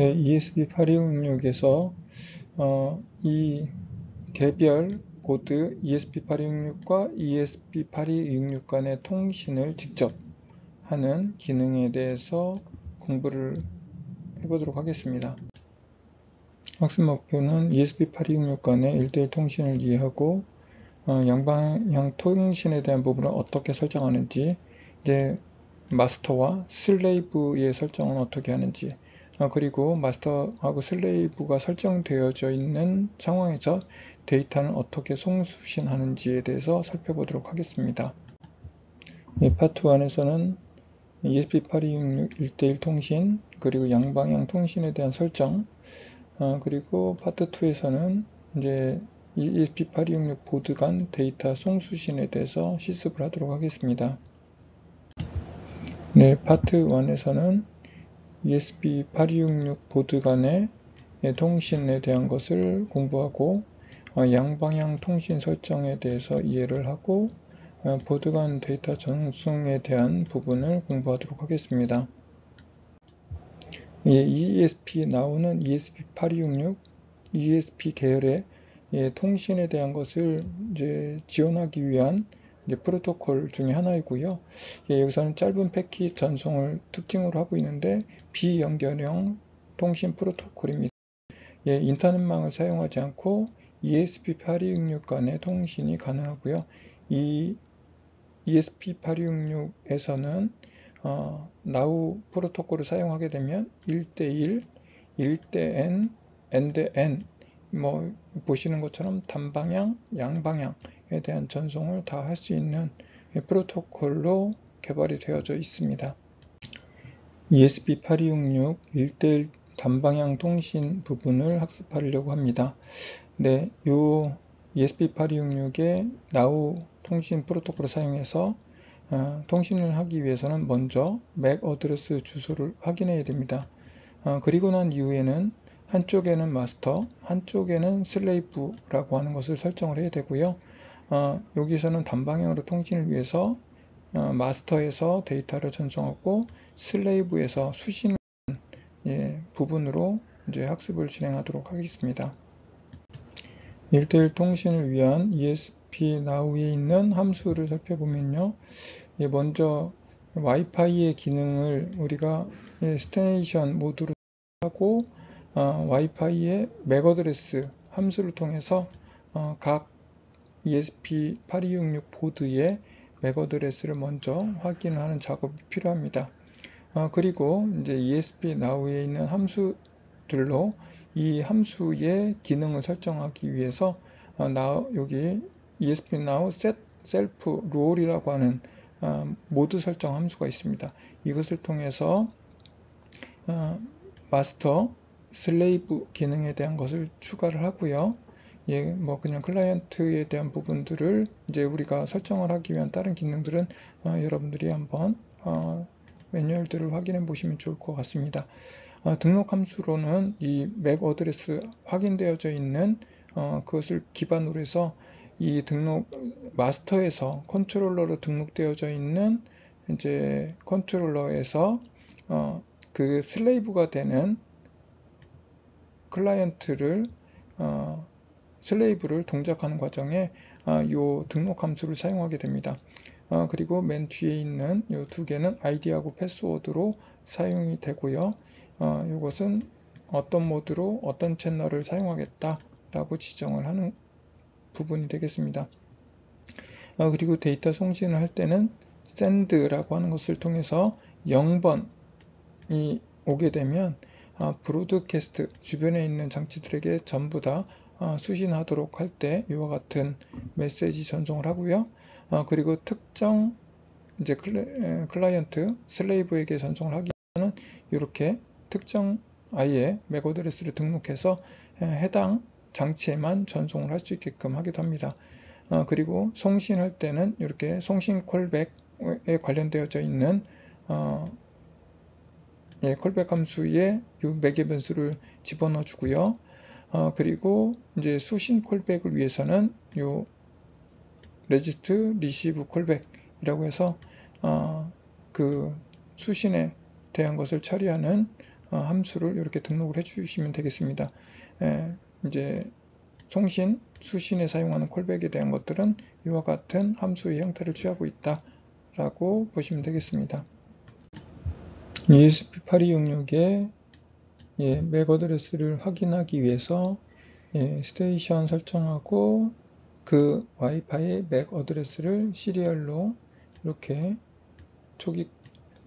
네, ESP8266에서 이 개별 보드 ESP8266과 ESP8266 간의 통신을 직접 하는 기능에 대해서 공부를 해보도록 하겠습니다. 학습 목표는 ESP8266 간의 1:1 통신을 이해하고 양방향 통신에 대한 부분을 어떻게 설정하는지, 이제 마스터와 슬레이브의 설정은 어떻게 하는지, 그리고 마스터하고 슬레이브가 설정되어져 있는 상황에서 데이터는 어떻게 송수신하는지에 대해서 살펴보도록 하겠습니다. 파트 1에서는 ESP8266 1:1 통신, 그리고 양방향 통신에 대한 설정, 그리고 파트 2에서는 이제 ESP8266 보드 간 데이터 송수신에 대해서 실습을 하도록 하겠습니다. 네, 파트 1에서는 ESP8266 보드 간의 통신에 대한 것을 공부하고, 양방향 통신 설정에 대해서 이해를 하고, 보드 간 데이터 전송에 대한 부분을 공부하도록 하겠습니다. ESP 나오는 ESP8266 ESP 계열의 통신에 대한 것을 이제 지원하기 위한 프로토콜 중에 하나이고요. 여기서는 짧은 패킷 전송을 특징으로 하고 있는데 비연결형 통신 프로토콜입니다. 인터넷망을 사용하지 않고 ESP8266 간의 통신이 가능하고요. 이 ESP8266에서는 나우 프로토콜을 사용하게 되면 1:1, 1:n, n:n, 보시는 것처럼 단방향, 양방향에 대한 전송을 다 할 수 있는 프로토콜로 개발이 되어져 있습니다. ESP8266 1:1 단방향 통신 부분을 학습하려고 합니다. 네, 요 ESP8266의 나우 통신 프로토콜을 사용해서 통신을 하기 위해서는 먼저 맥 어드레스 주소를 확인해야 됩니다. 그리고 난 이후에는 한쪽에는 마스터, 한쪽에는 슬레이브라고 하는 것을 설정을 해야 되고요. 여기서는 단방향으로 통신을 위해서 마스터에서 데이터를 전송하고 슬레이브에서 수신하는 부분으로 이제 학습을 진행하도록 하겠습니다. 1:1 통신을 위한 ESP now에 있는 함수를 살펴보면요. 먼저 와이파이의 기능을 우리가 스테이션 모드로 하고, 와이파이의 맥 어드레스 함수를 통해서 각 ESP8266 보드의 맥 어드레스를 먼저 확인하는 작업이 필요합니다. 그리고 이제 ESP now에 있는 함수들로 이 함수의 기능을 설정하기 위해서 여기 ESP now set self role이라고 하는 모드 설정 함수가 있습니다. 이것을 통해서 마스터, 슬레이브 기능에 대한 것을 추가를 하고요. 그냥 클라이언트에 대한 부분들을 이제 우리가 설정을 하기 위한 다른 기능들은 여러분들이 한번 매뉴얼들을 확인해 보시면 좋을 것 같습니다. 등록 함수로는 이 맥 어드레스 확인되어져 있는 그것을 기반으로 해서 이 등록 마스터에서 컨트롤러로 등록되어져 있는 이제 컨트롤러에서 그 슬레이브가 되는 클라이언트를 슬레이브를 동작하는 과정에 이 등록 함수를 사용하게 됩니다. 그리고 맨 뒤에 있는 이 두 개는 아이디하고 패스워드로 사용이 되고요. 이것은 어떤 모드로 어떤 채널을 사용하겠다 라고 지정을 하는 부분이 되겠습니다. 그리고 데이터 송신을 할 때는 send라고 하는 것을 통해서 0번이 오게 되면 브로드캐스트 주변에 있는 장치들에게 전부 다 수신하도록 할 때 이와 같은 메시지 전송을 하고요. 그리고 특정 이제 클라이언트 슬레이브에게 전송을 하기 위해서는 이렇게 특정 아이의 맥 어드레스를 등록해서 해당 장치에만 전송을 할 수 있게끔 하기도 합니다. 그리고 송신할 때는 이렇게 송신 콜백에 관련되어져 있는 콜백 함수에 이 맥의 변수를 집어넣어 주고요. 그리고 이제 수신 콜백을 위해서는 요 레지스트 리시브 콜백이라고 해서 그 수신에 대한 것을 처리하는 함수를 이렇게 등록을 해주시면 되겠습니다. 이제 송신, 수신에 사용하는 콜백에 대한 것들은 이와 같은 함수의 형태를 취하고 있다라고 보시면 되겠습니다. ESP8266의 맥 어드레스를 확인하기 위해서 스테이션 설정하고 그 와이파이 맥 어드레스를 시리얼로 이렇게 초기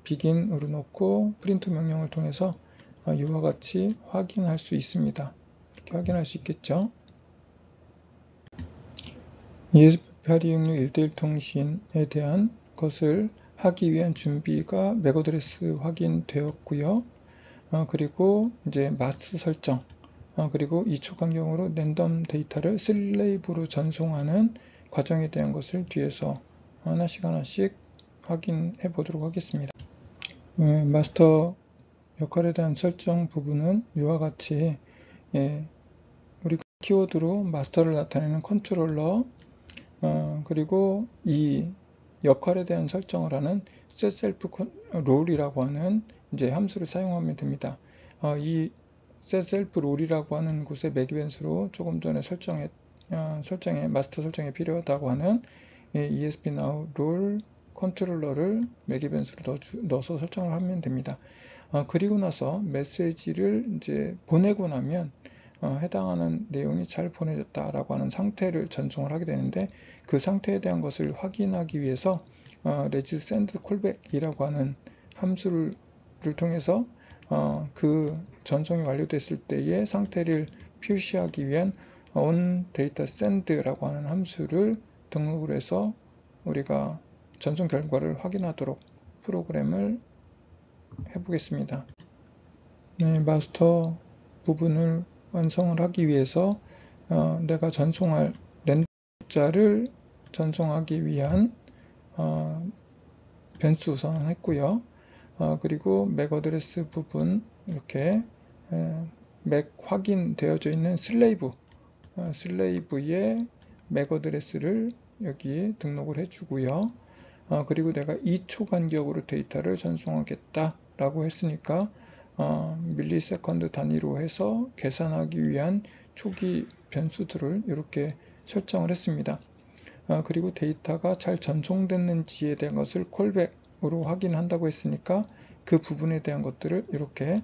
비긴으로 놓고 프린트 명령을 통해서 이와 같이 확인할 수 있습니다. 이렇게 확인할 수 있겠죠. ESP8266 1:1 통신에 대한 것을 하기 위한 준비가 맥 어드레스 확인되었고요. 그리고 이제 마스 설정, 그리고 2초 간격으로 랜덤 데이터를 슬레이브로 전송하는 과정에 대한 것을 뒤에서 하나씩 확인해 보도록 하겠습니다. 마스터 역할에 대한 설정 부분은 이와 같이 우리 키워드로 마스터를 나타내는 컨트롤러, 그리고 이 역할에 대한 설정을 하는 setSelfRole이라고 하는 이제 함수를 사용하면 됩니다. 이 setSelfRole이라고 하는 곳에 맥 이벤트로 조금 전에 마스터 설정에 필요하다고 하는 ESP-Now Role 컨트롤러를 맥 이벤트로 넣어서 설정을 하면 됩니다. 그리고 나서 메시지를 이제 보내고 나면 해당하는 내용이 잘 보내졌다라고 하는 상태를 전송을 하게 되는데, 그 상태에 대한 것을 확인하기 위해서 레지 샌드 콜백이라고 하는 함수를 통해서 그 전송이 완료됐을 때의 상태를 표시하기 위한 on data send라고 하는 함수를 등록을 해서 우리가 전송 결과를 확인하도록 프로그램을 해보겠습니다. 마스터 부분을 완성을 하기 위해서 내가 전송할 랜덤 숫자를 전송하기 위한 변수 선언했고요. 그리고 맥 어드레스 부분 이렇게 맥 확인되어져 있는 슬레이브의 맥 어드레스를 여기 등록을 해주고요. 그리고 내가 2초 간격으로 데이터를 전송하겠다 라고 했으니까 밀리세컨드 단위로 해서 계산하기 위한 초기 변수들을 이렇게 설정을 했습니다. 그리고 데이터가 잘 전송됐는지에 대한 것을 콜백으로 확인한다고 했으니까 그 부분에 대한 것들을 이렇게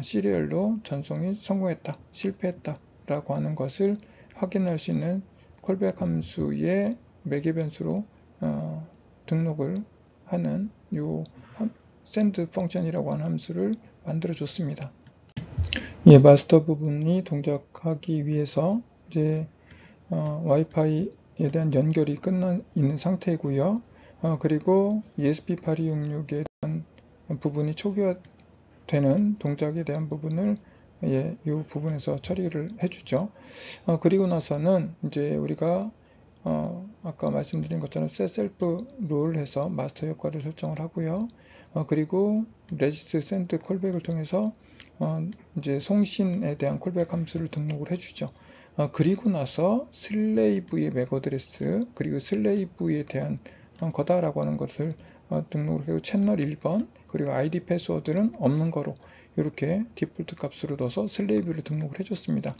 시리얼로 전송이 성공했다, 실패했다 라고 하는 것을 확인할 수 있는 콜백 함수의 매개 변수로 등록을 하는 요 send 펑션이라고 하는 함수를 만들어 줬습니다. 마스터 부분이 동작하기 위해서 이제 와이파이에 대한 연결이 끝나 있는 상태고요. 그리고 ESP8266에 대한 부분이 초기화되는 동작에 대한 부분을 이 부분에서 처리를 해주죠. 그리고 나서는 이제 우리가 아까 말씀드린 것처럼 setSelfRole 해서 마스터 효과를 설정을 하고요. 그리고 register send 콜백을 통해서 이제 송신에 대한 콜백 함수를 등록을 해주죠. 그리고 나서 슬레이브의 맥 어드레스, 그리고 슬레이브에 대한 거다라고 하는 것을 등록을 하고 채널 1번, 그리고 ID 패스워드는 없는 거로 이렇게 디폴트 값으로 넣어서 슬레이브를 등록을 해줬습니다.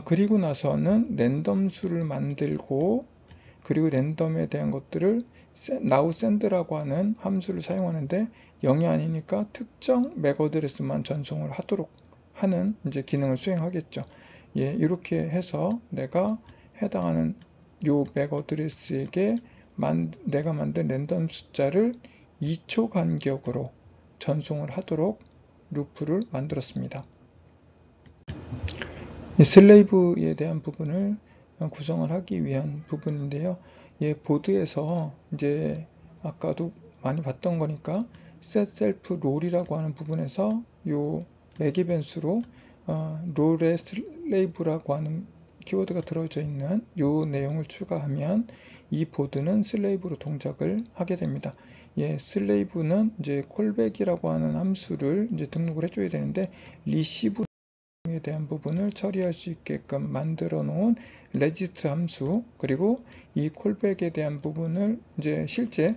그리고 나서는 랜덤 수를 만들고, 그리고 랜덤에 대한 것들을 now send라고 하는 함수를 사용하는데 0이 아니니까 특정 맥 어드레스만 전송을 하도록 하는 이제 기능을 수행하겠죠. 이렇게 해서 내가 해당하는 요 맥 어드레스에게 내가 만든 랜덤 숫자를 2초 간격으로 전송을 하도록 루프를 만들었습니다. 슬레이브에 대한 부분을 구성을 하기 위한 부분인데요. 보드에서 이제 아까도 많이 봤던 거니까 setSelfRole이라고 하는 부분에서 요 매개 변수로 롤에 슬레이브라고 하는 키워드가 들어져 있는 요 내용을 추가하면 이 보드는 슬레이브로 동작을 하게 됩니다. 슬레이브는 이제 콜백이라고 하는 함수를 이제 등록을 해줘야 되는데 리시브 에 대한 부분을 처리할 수 있게끔 만들어 놓은 레지스트 함수, 그리고 이 콜백에 대한 부분을 이제 실제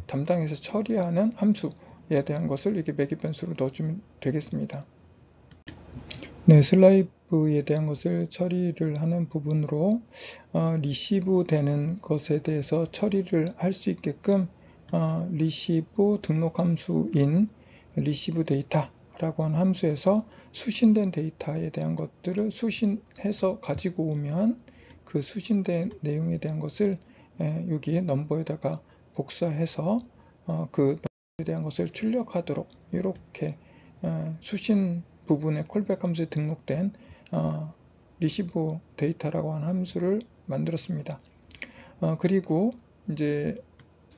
담당해서 처리하는 함수, 대한 것을 이렇게 매개 변수로 넣어주면 되겠습니다. 네, 슬라이브에 대한 것을 처리를 하는 부분으로 리시브 되는 것에 대해서 처리를 할 수 있게끔 리시브 등록 함수인 리시브 데이터라고 하는 함수에서 수신된 데이터에 대한 것들을 수신해서 가지고 오면 그 수신된 내용에 대한 것을 여기 넘버에다가 복사해서 그 넘버에 대한 것을 출력하도록 이렇게 수신 부분의 콜백 함수에 등록된 리시브 데이터라고 하는 함수를 만들었습니다. 그리고 이제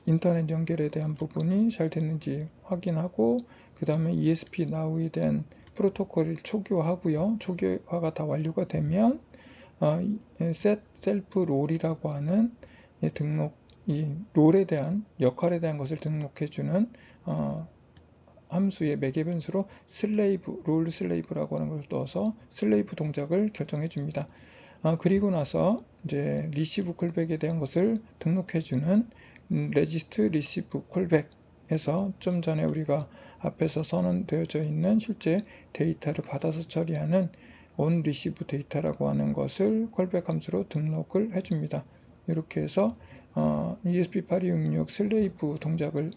인터넷 연결에 대한 부분이 잘 됐는지 확인하고 그 다음에 ESP now에 대한 프로토콜을 초기화하고요. 초기화가 다 완료가 되면 set self role이라고 하는 이 롤에 대한 역할에 대한 것을 등록해주는 함수의 매개 변수로 슬레이브, 롤 슬레이브라고 하는 걸 넣어서 슬레이브 동작을 결정해 줍니다. 그리고 나서 이제 리시브 콜백에 대한 것을 등록해주는 레지스트 리시브 콜백에서 좀 전에 우리가 앞에서 선언되어져 있는 실제 데이터를 받아서 처리하는 on receive 데이터라고 하는 것을 콜백 함수로 등록을 해줍니다. 이렇게 해서 ESP8266 슬레이브 동작을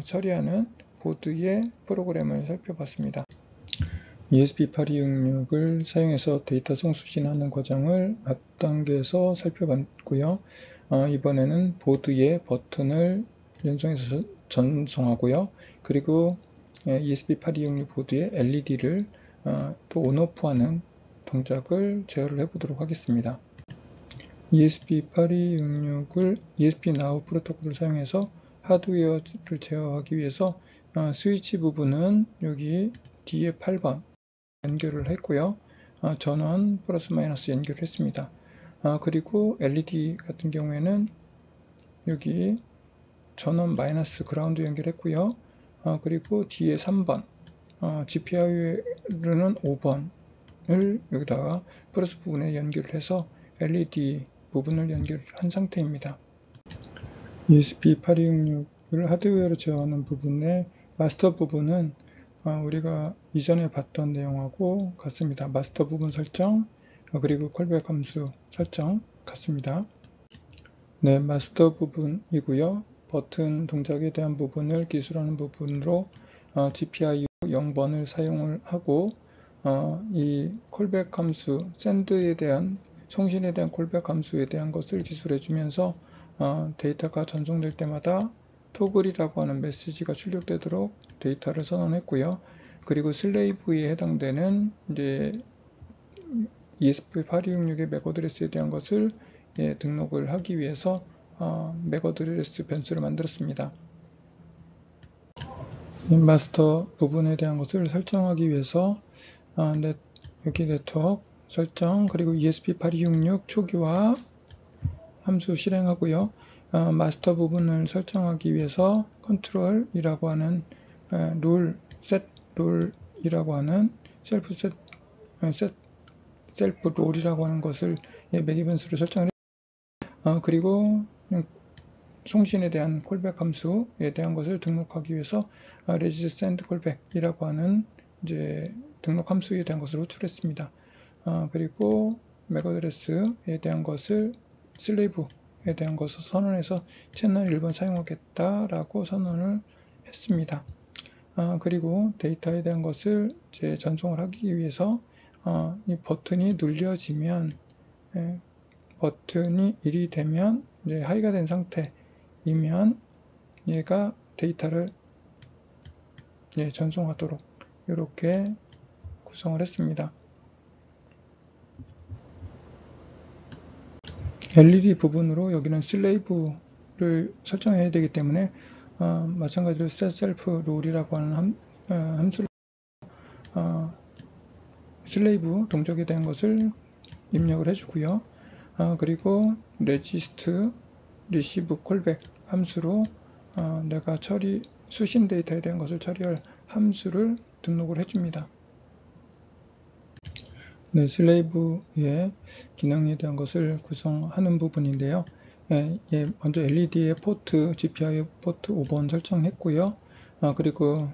처리하는 보드의 프로그램을 살펴봤습니다. ESP8266을 사용해서 데이터 송수신하는 과정을 앞단계에서 살펴봤고요. 이번에는 보드의 버튼을 연성해서 전송하고요. 그리고 ESP8266 보드의 LED를 또 온오프하는 동작을 제어를 해보도록 하겠습니다. ESP8266을 ESP now 프로토콜을 사용해서 하드웨어를 제어하기 위해서 스위치 부분은 여기 뒤에 8번 연결을 했고요. 전원 플러스 마이너스 연결을 했습니다. 그리고 LED 같은 경우에는 여기 전원 마이너스 그라운드 연결했고요. 그리고 뒤에 3번 GPIO는 5번을 여기다가 플러스 부분에 연결을 해서 LED 부분을 연결한 상태입니다. ESP8266을 하드웨어로 제어하는 부분의 마스터 부분은 우리가 이전에 봤던 내용하고 같습니다. 마스터 부분 설정 그리고 콜백 함수 설정 같습니다. 네, 마스터 부분이고요. 버튼 동작에 대한 부분을 기술하는 부분으로 GPIO 0번을 사용을 하고 이 콜백 함수 샌드에 대한 송신에 대한 콜백 함수에 대한 것을 기술해 주면서 데이터가 전송될 때마다 토글이라고 하는 메시지가 출력되도록 데이터를 선언했고요. 그리고 슬레이브에 해당되는 이제 ESP8266의 맥 어드레스에 대한 것을 등록을 하기 위해서 맥 어드레스 변수를 만들었습니다. 이 마스터 부분에 대한 것을 설정하기 위해서 여기 네트워크 설정 그리고 ESP8266 초기화 함수 실행하고요. 마스터 부분을 설정하기 위해서 컨트롤이라고 하는 롤이라고 하는 셀프 롤이라고 하는 것을 매개 변수로 설정을 그리고 송신에 대한 콜백 함수에 대한 것을 등록하기 위해서 레지스 샌드 콜백이라고 하는 이제 등록 함수에 대한 것을 호출했습니다. 그리고 맥 어드레스에 대한 것을 슬레이브에 대한 것을 선언해서 채널 1번 사용하겠다라고 선언을 했습니다. 그리고 데이터에 대한 것을 이제 전송을 하기 위해서 이 버튼이 눌려지면 버튼이 1이 되면 이제 하이가 된 상태이면 얘가 데이터를 전송하도록 이렇게 구성을 했습니다. LED 부분으로 여기는 슬레이브를 설정해야 되기 때문에 마찬가지로 setSelf 롤이라고 하는 함수를 슬레이브 동작에 대한 것을 입력을 해주고요. 그리고 레지스트 리시브 콜백 함수로 내가 수신 데이터에 대한 것을 처리할 함수를 등록을 해줍니다. 네, 슬레이브의 기능에 대한 것을 구성하는 부분인데요. 먼저 LED의 포트 GPIO 포트 5번 설정했고요. 그리고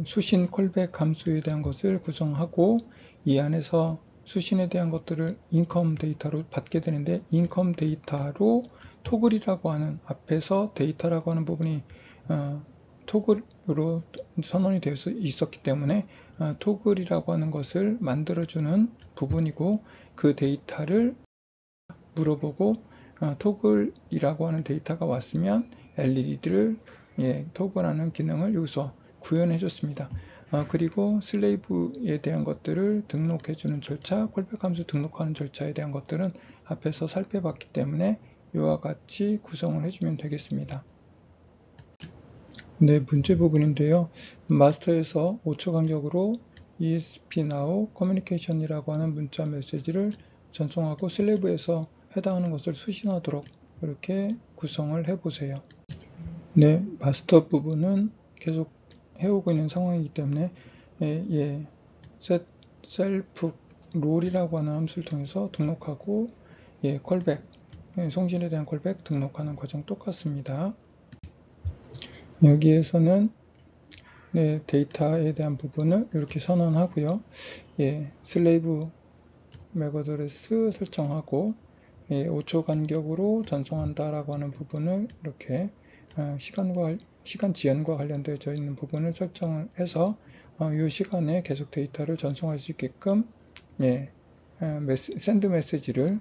수신 콜백 함수에 대한 것을 구성하고 이 안에서 수신에 대한 것들을 인컴 데이터로 받게 되는데, 인컴 데이터로 토글이라고 하는, 앞에서 데이터라고 하는 부분이 토글으로 선언이 되어 있었기 때문에 토글이라고 하는 것을 만들어주는 부분이고, 그 데이터를 물어보고 토글이라고 하는 데이터가 왔으면 LED를 토글하는 기능을 여기서 구현해 줬습니다. 그리고 슬레이브에 대한 것들을 등록해 주는 절차, 콜백 함수 등록하는 절차에 대한 것들은 앞에서 살펴봤기 때문에 이와 같이 구성을 해주면 되겠습니다. 네, 문제 부분인데요. 마스터에서 5초 간격으로 ESP now communication이라고 하는 문자 메시지를 전송하고 슬레이브에서 해당하는 것을 수신하도록 이렇게 구성을 해보세요. 네, 마스터 부분은 계속 해오고 있는 상황이기 때문에 set self 롤이라고 하는 함수를 통해서 등록하고 콜백, 송신에 대한 콜백 등록하는 과정 똑같습니다. 여기에서는 데이터에 대한 부분을 이렇게 선언하고요. 슬레이브 맥 어드레스 설정하고 5초 간격으로 전송한다라고 하는 부분을 이렇게 시간 지연과 관련되어 있는 부분을 설정을 해서 이 시간에 계속 데이터를 전송할 수 있게끔 샌드 메시지를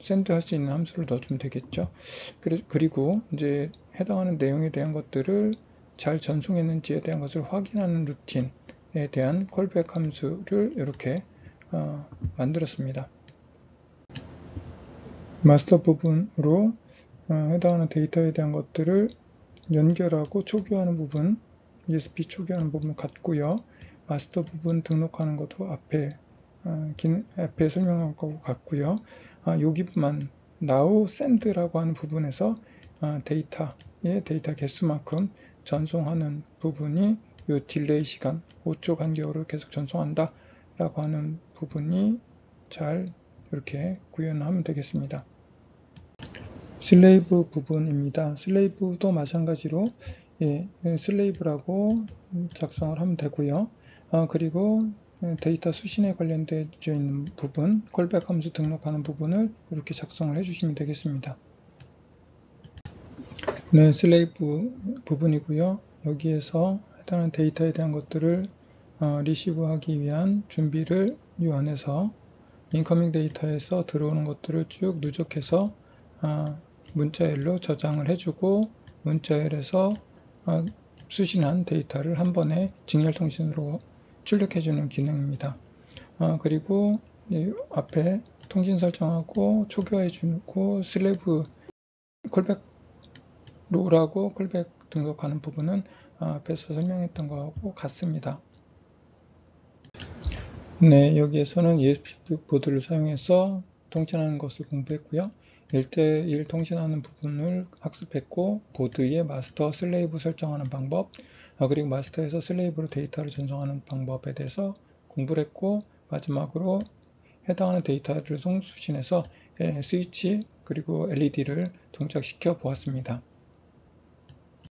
샌드할 수 있는 함수를 넣어주면 되겠죠. 그리고 이제 해당하는 내용에 대한 것들을 잘 전송했는지에 대한 것을 확인하는 루틴에 대한 콜백 함수를 이렇게 만들었습니다. 마스터 부분으로 해당하는 데이터에 대한 것들을 연결하고 초기화하는 부분, ESP 초기화하는 부분 같고요. 마스터 부분 등록하는 것도 앞에 설명한 것 같고요. 여기만 now send라고 하는 부분에서 데이터의 데이터 개수만큼 전송하는 부분이 이 딜레이 시간 5초 간격으로 계속 전송한다 라고 하는 부분이 잘 이렇게 구현하면 되겠습니다. 슬레이브 부분입니다. 슬레이브도 마찬가지로 슬레이브라고 작성을 하면 되고요. 그리고 데이터 수신에 관련되어 있는 부분, 콜백 함수 등록하는 부분을 이렇게 작성을 해주시면 되겠습니다. 네, 슬레이브 부분이고요. 여기에서 해당하는 데이터에 대한 것들을 리시브하기 위한 준비를 이 안에서 인커밍 데이터에서 들어오는 것들을 쭉 누적해서 문자열로 저장을 해주고, 문자열에서 수신한 데이터를 한 번에 직렬통신으로 출력해주는 기능입니다. 그리고 앞에 통신 설정하고 초기화해주고 슬레이브 콜백 롤하고 콜백 등록하는 부분은 앞에서 설명했던 것하고 같습니다. 네, 여기에서는 ESP 보드를 사용해서 통신하는 것을 공부했고요. 1대1 통신하는 부분을 학습했고, 보드의 마스터 슬레이브 설정하는 방법, 그리고 마스터에서 슬레이브로 데이터를 전송하는 방법에 대해서 공부를 했고, 마지막으로 해당하는 데이터를 송수신해서 스위치 그리고 LED를 동작시켜 보았습니다.